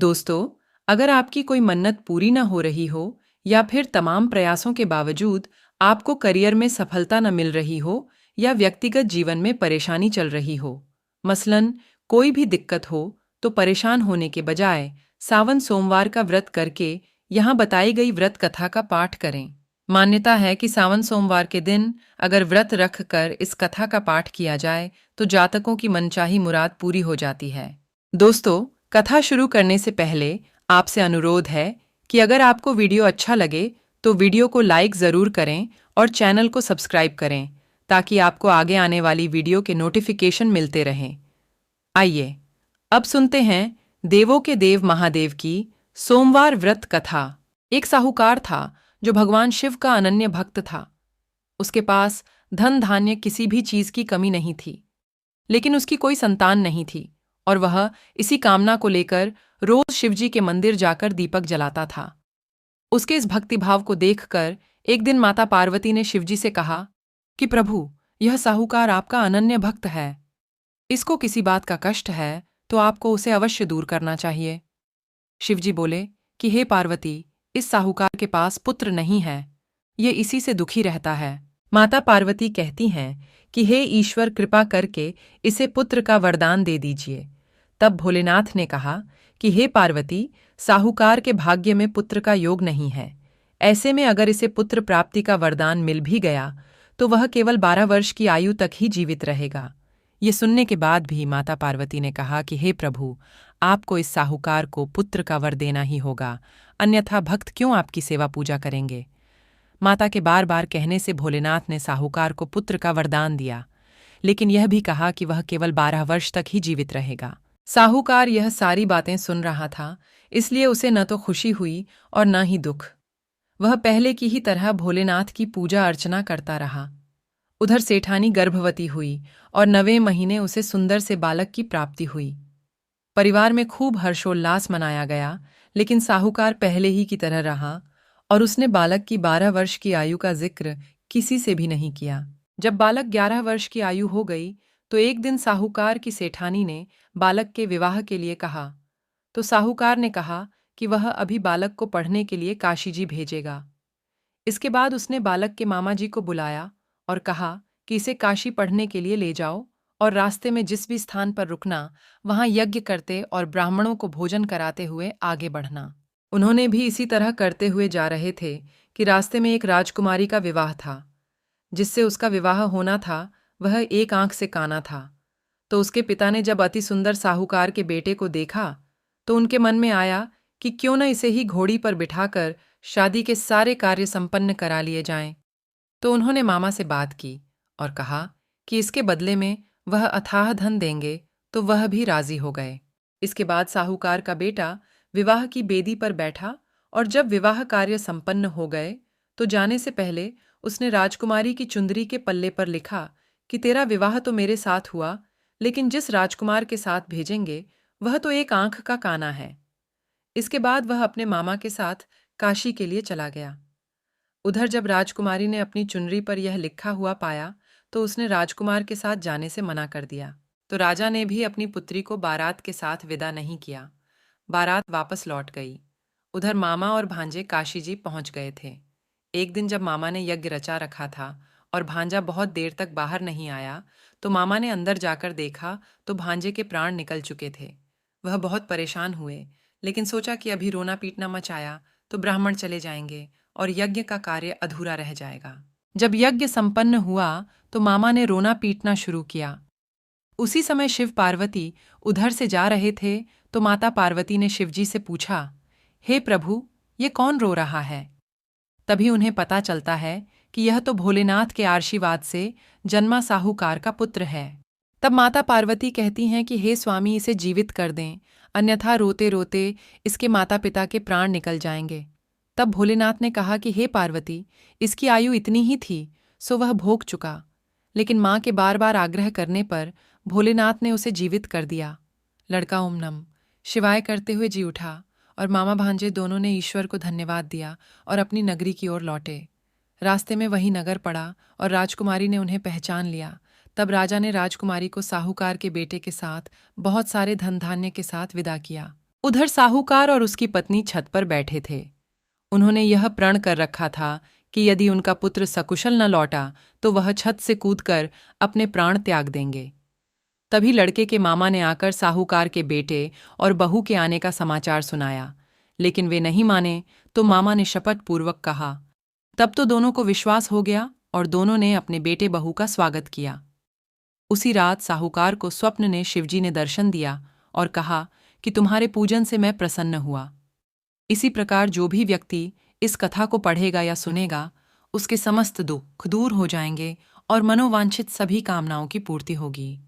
दोस्तों, अगर आपकी कोई मन्नत पूरी ना हो रही हो या फिर तमाम प्रयासों के बावजूद आपको करियर में सफलता न मिल रही हो या व्यक्तिगत जीवन में परेशानी चल रही हो, मसलन कोई भी दिक्कत हो, तो परेशान होने के बजाय सावन सोमवार का व्रत करके यहाँ बताई गई व्रत कथा का पाठ करें। मान्यता है कि सावन सोमवार के दिन अगर व्रत रख कर इस कथा का पाठ किया जाए तो जातकों की मनचाही मुराद पूरी हो जाती है। दोस्तों, कथा शुरू करने से पहले आपसे अनुरोध है कि अगर आपको वीडियो अच्छा लगे तो वीडियो को लाइक ज़रूर करें और चैनल को सब्सक्राइब करें ताकि आपको आगे आने वाली वीडियो के नोटिफिकेशन मिलते रहें। आइए अब सुनते हैं देवों के देव महादेव की सोमवार व्रत कथा। एक साहूकार था जो भगवान शिव का अनन्य भक्त था। उसके पास धन धान्य किसी भी चीज की कमी नहीं थी, लेकिन उसकी कोई संतान नहीं थी और वह इसी कामना को लेकर रोज शिवजी के मंदिर जाकर दीपक जलाता था। उसके इस भक्तिभाव को देखकर एक दिन माता पार्वती ने शिवजी से कहा कि प्रभु, यह साहूकार आपका अनन्य भक्त है। इसको किसी बात का कष्ट है तो आपको उसे अवश्य दूर करना चाहिए। शिवजी बोले कि हे पार्वती, इस साहूकार के पास पुत्र नहीं है, ये इसी से दुखी रहता है। माता पार्वती कहती हैं कि हे ईश्वर, कृपा करके इसे पुत्र का वरदान दे दीजिए। तब भोलेनाथ ने कहा कि हे पार्वती, साहूकार के भाग्य में पुत्र का योग नहीं है। ऐसे में अगर इसे पुत्र प्राप्ति का वरदान मिल भी गया तो वह केवल 12 वर्ष की आयु तक ही जीवित रहेगा। ये सुनने के बाद भी माता पार्वती ने कहा कि हे प्रभु, आपको इस साहूकार को पुत्र का वर देना ही होगा, अन्यथा भक्त क्यों आपकी सेवा पूजा करेंगे। माता के बार बार कहने से भोलेनाथ ने साहूकार को पुत्र का वरदान दिया, लेकिन यह भी कहा कि वह केवल 12 वर्ष तक ही जीवित रहेगा। साहूकार यह सारी बातें सुन रहा था, इसलिए उसे न तो खुशी हुई और न ही दुख। वह पहले की ही तरह भोलेनाथ की पूजा अर्चना करता रहा। उधर सेठानी गर्भवती हुई और 9वें महीने उसे सुंदर से बालक की प्राप्ति हुई। परिवार में खूब हर्षोल्लास मनाया गया, लेकिन साहूकार पहले ही की तरह रहा और उसने बालक की 12 वर्ष की आयु का जिक्र किसी से भी नहीं किया। जब बालक 11 वर्ष की आयु हो गई तो एक दिन साहूकार की सेठानी ने बालक के विवाह के लिए कहा, तो साहूकार ने कहा कि वह अभी बालक को पढ़ने के लिए काशी जी भेजेगा। इसके बाद उसने बालक के मामा जी को बुलाया और कहा कि इसे काशी पढ़ने के लिए ले जाओ और रास्ते में जिस भी स्थान पर रुकना वहां यज्ञ करते और ब्राह्मणों को भोजन कराते हुए आगे बढ़ना। उन्होंने भी इसी तरह करते हुए जा रहे थे कि रास्ते में एक राजकुमारी का विवाह था। जिससे उसका विवाह होना था वह एक आंख से काना था। तो उसके पिता ने जब अति सुंदर साहूकार के बेटे को देखा तो उनके मन में आया कि क्यों न इसे ही घोड़ी पर बिठाकर शादी के सारे कार्य संपन्न करा लिए जाएं। तो उन्होंने मामा से बात की और कहा कि इसके बदले में वह अथाह धन देंगे, तो वह भी राजी हो गए। इसके बाद साहूकार का बेटा विवाह की बेदी पर बैठा और जब विवाह कार्य संपन्न हो गए तो जाने से पहले उसने राजकुमारी की चुंदरी के पल्ले पर लिखा कि तेरा विवाह तो मेरे साथ हुआ, लेकिन जिस राजकुमार के साथ भेजेंगे वह तो एक आंख का काना है। इसके बाद वह अपने मामा के साथ काशी के लिए चला गया। उधर जब राजकुमारी ने अपनी चुनरी पर यह लिखा हुआ पाया तो उसने राजकुमार के साथ जाने से मना कर दिया। तो राजा ने भी अपनी पुत्री को बारात के साथ विदा नहीं किया। बारात वापस लौट गई। उधर मामा और भांजे काशी जी पहुंच गए थे। एक दिन जब मामा ने यज्ञ रचा रखा था और भांजा बहुत देर तक बाहर नहीं आया तो मामा ने अंदर जाकर देखा तो भांजे के प्राण निकल चुके थे। वह बहुत परेशान हुए, लेकिन सोचा कि अभी रोना पीटना मच आया तो ब्राह्मण चले जाएंगे और यज्ञ का कार्य अधूरा रह जाएगा। जब यज्ञ संपन्न हुआ तो मामा ने रोना पीटना शुरू किया। उसी समय शिव पार्वती उधर से जा रहे थे तो माता पार्वती ने शिवजी से पूछा, हे प्रभु, ये कौन रो रहा है। तभी उन्हें पता चलता है कि यह तो भोलेनाथ के आशीर्वाद से जन्मा साहूकार का पुत्र है। तब माता पार्वती कहती हैं कि हे स्वामी, इसे जीवित कर दें, अन्यथा रोते रोते इसके माता पिता के प्राण निकल जाएंगे। तब भोलेनाथ ने कहा कि हे पार्वती, इसकी आयु इतनी ही थी सो वह भोग चुका। लेकिन माँ के बार बार आग्रह करने पर भोलेनाथ ने उसे जीवित कर दिया। लड़का ओम नम शिवाय करते हुए जी उठा और मामा भांजे दोनों ने ईश्वर को धन्यवाद दिया और अपनी नगरी की ओर लौटे। रास्ते में वही नगर पड़ा और राजकुमारी ने उन्हें पहचान लिया। तब राजा ने राजकुमारी को साहूकार के बेटे के साथ बहुत सारे धन धान्य के साथ विदा किया। उधर साहूकार और उसकी पत्नी छत पर बैठे थे। उन्होंने यह प्रण कर रखा था कि यदि उनका पुत्र सकुशल न लौटा तो वह छत से कूदकर अपने प्राण त्याग देंगे। तभी लड़के के मामा ने आकर साहूकार के बेटे और बहू के आने का समाचार सुनाया, लेकिन वे नहीं माने, तो मामा ने शपथ पूर्वक कहा। तब तो दोनों को विश्वास हो गया और दोनों ने अपने बेटे बहू का स्वागत किया। उसी रात साहूकार को स्वप्न में शिवजी ने दर्शन दिया और कहा कि तुम्हारे पूजन से मैं प्रसन्न हुआ। इसी प्रकार जो भी व्यक्ति इस कथा को पढ़ेगा या सुनेगा, उसके समस्त दुख दूर हो जाएंगे और मनोवांछित सभी कामनाओं की पूर्ति होगी।